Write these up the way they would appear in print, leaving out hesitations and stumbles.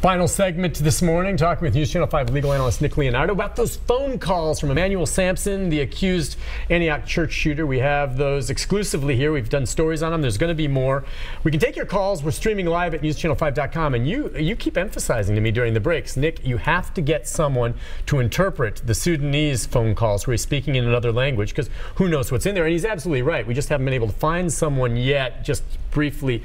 Final segment this morning, talking with News Channel 5 legal analyst Nick Leonardo about those phone calls from Emmanuel Sampson, the accused Antioch church shooter. We have those exclusively here. We've done stories on them. There's going to be more. We can take your calls. We're streaming live at newschannel5.com. And you keep emphasizing to me during the breaks, Nick, you have to get someone to interpret the Sudanese phone calls where he's speaking in another language, because who knows what's in there. And he's absolutely right. We just haven't been able to find someone yet. Just briefly,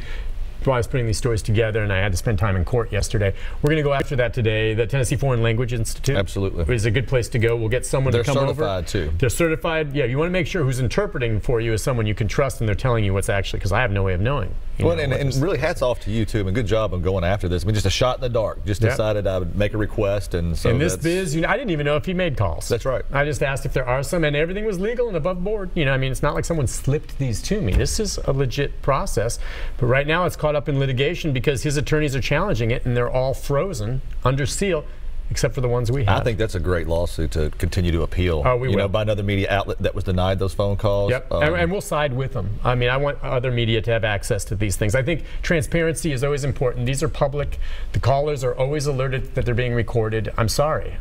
while I was putting these stories together, and I had to spend time in court yesterday. We're going to go after that today. The Tennessee Foreign Language Institute absolutely is a good place to go. We'll get someone to come over. They're certified too. They're certified. Yeah, you want to make sure who's interpreting for you is someone you can trust and they're telling you what's actually, because I have no way of knowing. Well, and really hats off to you too. I mean, good job on going after this. I mean, just a shot in the dark. Just decided I would make a request, and so in this biz, I didn't even know if he made calls. That's right. I just asked if there are some, and everything was legal and above board. I mean, it's not like someone slipped these to me. This is a legit process. But right now, it's caught up in litigation because his attorneys are challenging it, and they're all frozen under seal, except for the ones we have. I think that's a great lawsuit to continue to appeal. Oh, we will. By another media outlet that was denied those phone calls. Yep, and we'll side with them. I mean, I want other media to have access to these things. I think transparency is always important. These are public. The callers are always alerted that they're being recorded. I'm sorry.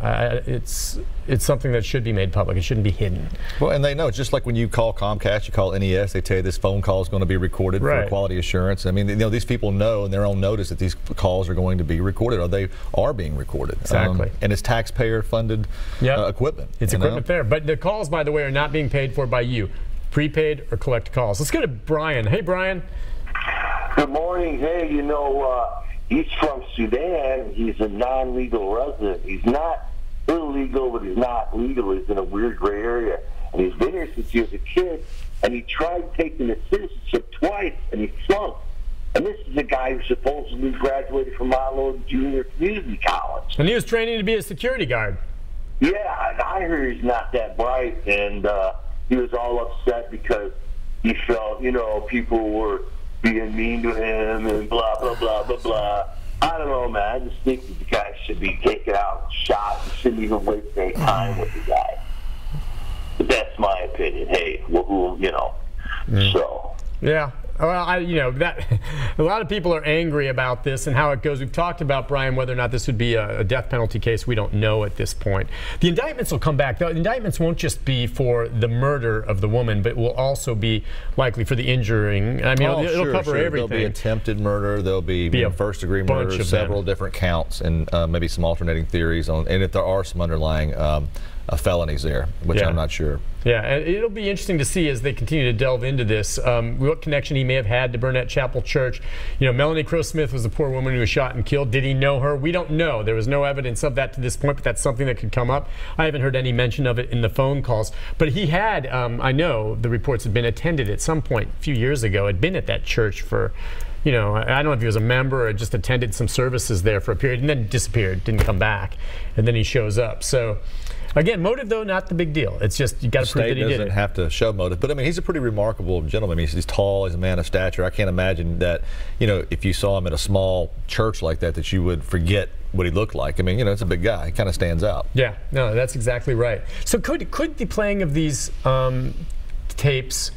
It's something that should be made public. It shouldn't be hidden. Well, and they know. It's just like when you call Comcast, you call NES, they tell you this phone call is going to be recorded for quality assurance. I mean, these people know in their own notice that these calls are going to be recorded, or they are being recorded. Exactly. And it's taxpayer-funded equipment. It's equipment there. But the calls, by the way, are not being paid for by you. Prepaid or collect calls. Let's go to Brian. Hey, Brian. Good morning. Hey, he's from Sudan. He's a non-legal resident. He's not illegal, but he's not legal. He's in a weird gray area. And he's been here since he was a kid, and he tried taking the citizenship twice, and he flunked. And this is a guy who supposedly graduated from Milo Junior Community College. And he was training to be a security guard. Yeah, and I heard he's not that bright, and he was all upset because he felt, people were being mean to him and blah, blah, blah, blah, blah. I don't know, man. I just think that the guy should be taken out and shot. You shouldn't even waste any time with the guy. But that's my opinion. Hey, so. Yeah. Well, a lot of people are angry about this and how it goes. We've talked about, Brian, whether or not this would be a death penalty case. We don't know at this point. The indictments will come back. The indictments won't just be for the murder of the woman, but will also be likely for the injuring. I mean, it'll cover everything. There'll be attempted murder. There'll be first-degree murder, several different counts, and maybe some alternating theories on. And if there are some underlying felonies there, which I'm not sure. Yeah, and it'll be interesting to see as they continue to delve into this, what connection he may have had to Burnett Chapel Church. Melanie Crow Smith was the poor woman who was shot and killed. Did he know her? We don't know. There was no evidence of that to this point, but that's something that could come up. I haven't heard any mention of it in the phone calls. But he had, I know the reports had been attended at some point a few years ago, had been at that church for, I don't know if he was a member or just attended some services there for a period and then disappeared, didn't come back, and then he shows up. So, again, motive, though, not the big deal. It's just you got to prove that he did it. Doesn't have to show motive, but I mean, he's a pretty remarkable gentleman. I mean, he's tall, he's a man of stature. I can't imagine that, if you saw him at a small church like that you would forget what he looked like. I mean, it's a big guy. He kind of stands out. Yeah, no, that's exactly right. So could the playing of these tapes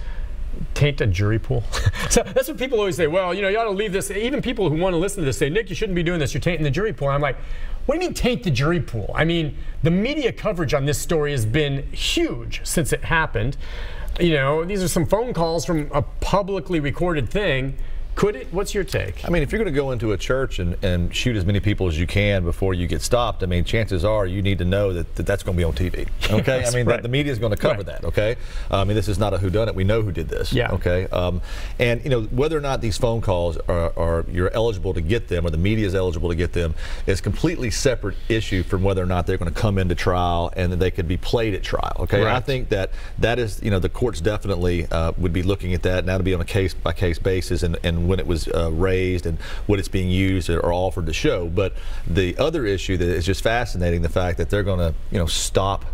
taint a jury pool? So that's what people always say. Well, you ought to leave this. Even people who want to listen to this say, Nick, you shouldn't be doing this. You're tainting the jury pool. I'm like, what do you mean taint the jury pool? I mean, the media coverage on this story has been huge since it happened. These are some phone calls from a publicly recorded thing. Could it? What's your take? I mean, if you're going to go into a church and shoot as many people as you can before you get stopped, I mean, chances are you need to know that that's going to be on TV. Okay? Yes, I mean, the media is going to cover that. Okay? I mean, this is not a whodunit. We know who did this. Yeah. Okay? And whether or not these phone calls are you're eligible to get them, or the media is eligible to get them, is a completely separate issue from whether or not they're going to come into trial and that they could be played at trial. Okay? Right. I think that is, the courts definitely would be looking at that, and that'll be on a case-by-case basis, and when it was raised and what it's being used or offered to show. But the other issue that is just fascinating, the fact that they're going to stop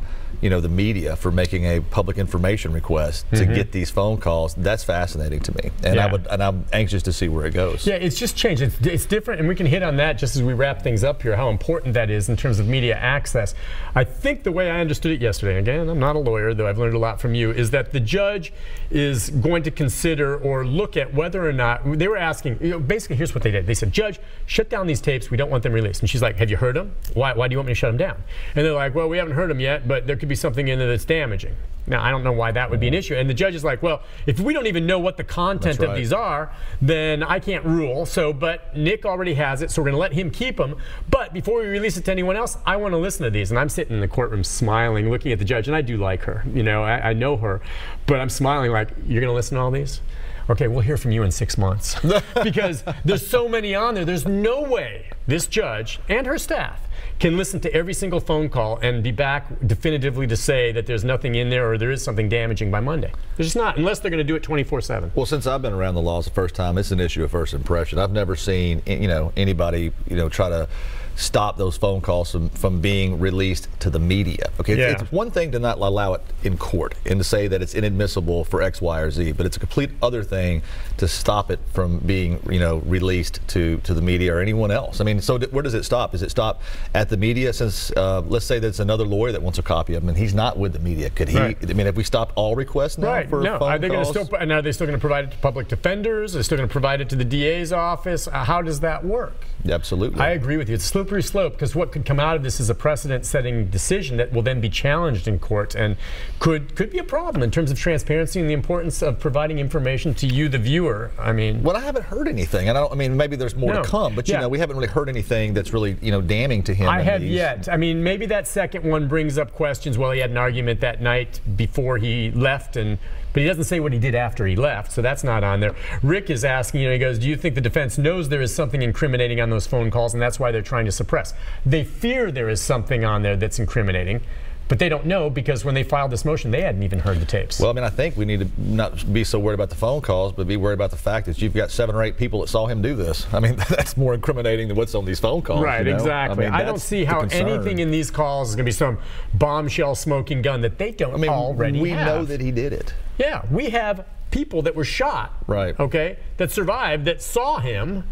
the media for making a public information request to get these phone calls. That's fascinating to me, and I'm anxious to see where it goes. Yeah, it's just changed. It's different, and we can hit on that just as we wrap things up here, how important that is in terms of media access. I think the way I understood it yesterday, again, I'm not a lawyer, though I've learned a lot from you, is that the judge is going to consider or look at whether or not, they were asking, basically here's what they did. They said, Judge, shut down these tapes. We don't want them released. And she's like, have you heard them? Why do you want me to shut them down? And they're like, well, we haven't heard them yet, but there could be something in there that's damaging. Now, I don't know why that would be an issue. And the judge is like, well, if we don't even know what the content of these are, then I can't rule. But Nick already has it, so we're going to let him keep them. But before we release it to anyone else, I want to listen to these. And I'm sitting in the courtroom smiling, looking at the judge, and I do like her. I know her. But I'm smiling like, you're going to listen to all these? Okay, we'll hear from you in 6 months. Because there's so many on there. There's no way this judge and her staff can listen to every single phone call and be back definitively to say that there's nothing in there or there is something damaging by Monday. There's just not, unless they're going to do it 24/7. Well, since I've been around the laws the first time, it's an issue of first impression. I've never seen anybody try to stop those phone calls from being released to the media. Okay, it's one thing to not allow it in court and to say that it's inadmissible for X, Y, or Z, but it's a complete other thing to stop it from being released to the media or anyone else. I mean, so where does it stop? Does it stop at the media? Since let's say there's another lawyer that wants a copy of them and he's not with the media, could he? Right. I mean, have we stopped all requests now for phone are they calls? Are they still going to provide it to public defenders? Are they still going to provide it to the DA's office? How does that work? Absolutely. I agree with you. It's a slippery slope, because what could come out of this is a precedent-setting decision that will then be challenged in court and could be a problem in terms of transparency and the importance of providing information to you, the viewer. I mean, well, I haven't heard anything, and I mean, maybe there's more to come, but we haven't really heard anything that's really damning to him. I have yet. I mean, maybe that second one brings up questions. Well, he had an argument that night before he left, but he doesn't say what he did after he left, so that's not on there. Rick is asking, he goes, do you think the defense knows there is something incriminating on those phone calls and that's why they're trying to suppress? They fear there is something on there that's incriminating, but they don't know because when they filed this motion, they hadn't even heard the tapes. Well, I mean, I think we need to not be so worried about the phone calls, but be worried about the fact that you've got 7 or 8 people that saw him do this. I mean, that's more incriminating than what's on these phone calls. Right, exactly. I don't see how anything in these calls is going to be some bombshell smoking gun that they don't already have. We know that he did it. Yeah, we have people that were shot, okay, that survived, that saw him,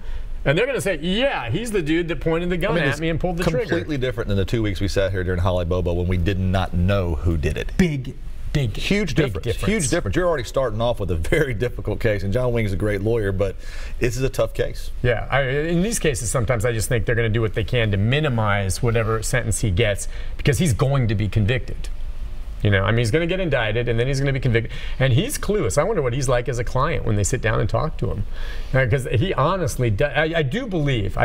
and they're going to say, yeah, he's the dude that pointed the gun at me and pulled the trigger. Completely different than the 2 weeks we sat here during Holly Bobo when we did not know who did it. Huge difference. Huge difference. You're already starting off with a very difficult case, and John Wing is a great lawyer, but this is a tough case. Yeah, in these cases, sometimes I just think they're going to do what they can to minimize whatever sentence he gets because he's going to be convicted. I mean, he's going to get indicted, and then he's going to be convicted. And he's clueless. I wonder what he's like as a client when they sit down and talk to him. Because he honestly does. I do believe,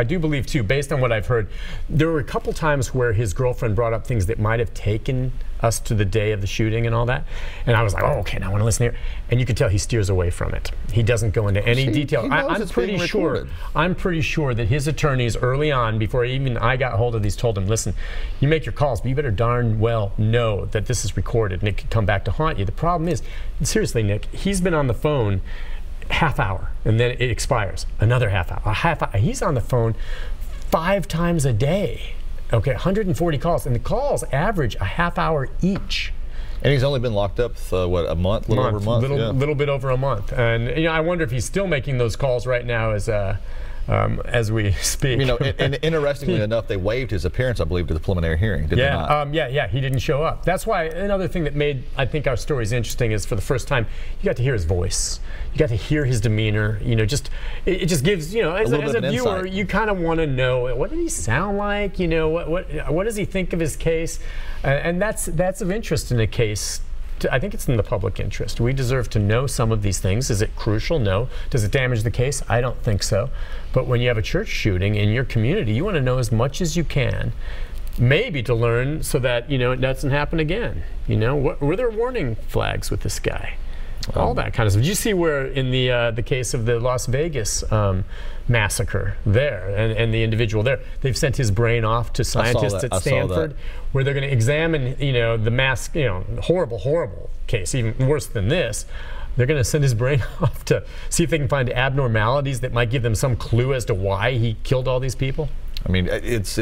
too, based on what I've heard, there were a couple times where his girlfriend brought up things that might have taken us to the day of the shooting and all that. And I was like, oh, okay, now I want to listen here. And you can tell he steers away from it. He doesn't go into any detail. I'm pretty sure that his attorneys early on, before even I got hold of these, told him, listen, you make your calls, but you better darn well know that this is recorded and it could come back to haunt you. The problem is, seriously, Nick, he's been on the phone half hour and then it expires. Another half hour. He's on the phone 5 times a day. Okay, 140 calls, and the calls average a half hour each. And he's only been locked up, what, a month, little over a month? Little bit over a month. And I wonder if he's still making those calls right now as we speak. And interestingly enough, they waived his appearance, I believe, to the preliminary hearing, did they not? Yeah, he didn't show up. That's why another thing that made, I think, our stories interesting is for the first time, you got to hear his voice. You got to hear his demeanor. It just gives, as a viewer, you kind of want to know, what did he sound like? What does he think of his case? And that's of interest in a case. I think it's in the public interest. We deserve to know some of these things. Is it crucial? No. Does it damage the case? I don't think so. But when you have a church shooting in your community, you want to know as much as you can, maybe to learn so that, it doesn't happen again. Were there warning flags with this guy? All that kind of stuff. Did you see where in the case of the Las Vegas massacre there and the individual there, they've sent his brain off to scientists at Stanford where they're going to examine, the mass, horrible case, even worse than this. They're going to send his brain off to see if they can find abnormalities that might give them some clue as to why he killed all these people. I mean, it's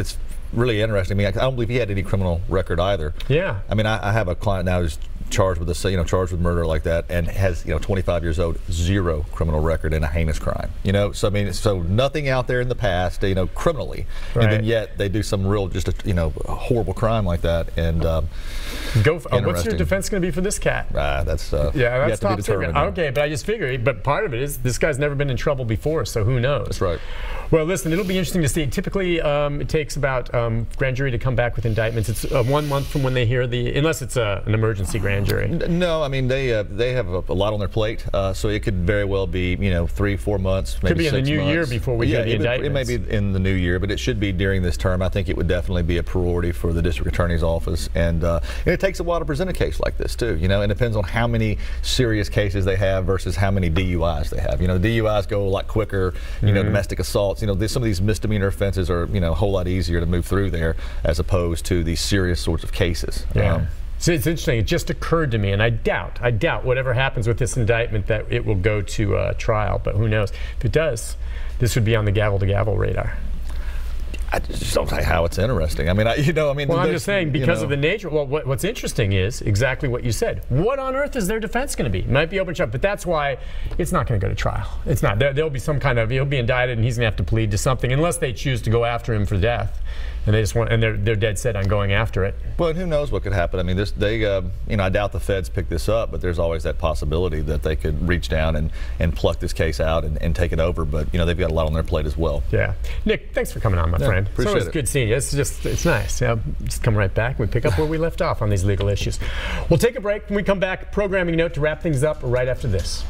really interesting. I mean, I don't believe he had any criminal record either. Yeah. I mean, I have a client now who's charged with this, charged with murder like that, and has 25 years old, 0 criminal record in a heinous crime. So I mean, so nothing out there in the past, criminally, right. And then yet they do some real, just a horrible crime like that. And what's your defense going to be for this cat? That's that's top secret. Now. Okay, but I just figure. But part of it is this guy's never been in trouble before, so who knows? That's right. Well, listen, it'll be interesting to see. Typically, it takes about grand jury to come back with indictments. It's 1 month from when they hear unless it's an emergency grand jury. No, I mean they have a lot on their plate, so it could very well be 3-4 months, maybe could be 6 in the new months. year before we hear the indictments. It may be in the new year, but it should be during this term. I think it would definitely be a priority for the district attorney's office, and it takes a while to present a case like this too. It depends on how many serious cases they have versus how many DUIs they have. DUIs go a lot quicker. Domestic assaults. Some of these misdemeanor offenses are a whole lot easier to move through there as opposed to these serious sorts of cases. Yeah. So it's interesting. It just occurred to me, and I doubt whatever happens with this indictment that it will go to trial. But who knows? If it does, this would be on the gavel-to-gavel radar. I just don't see how it's interesting. I mean, Well, I'm just saying because of the nature. Well, what's interesting is exactly what you said. What on earth is their defense going to be? It might be open shut, but that's why it's not going to go to trial. It's not. There'll be some kind of. He'll be indicted, and he's going to have to plead to something, unless they choose to go after him for death, and they just want. And they're dead set on going after it. Well, and who knows what could happen? I mean, I doubt the feds pick this up, but there's always that possibility that they could reach down and pluck this case out and take it over. But they've got a lot on their plate as well. Yeah, Nick, thanks for coming on, my friend. Appreciate it's good seeing you. It's nice. Yeah, just come right back. We pick up where we left off on these legal issues. We'll take a break. When we come back, programming note to wrap things up right after this.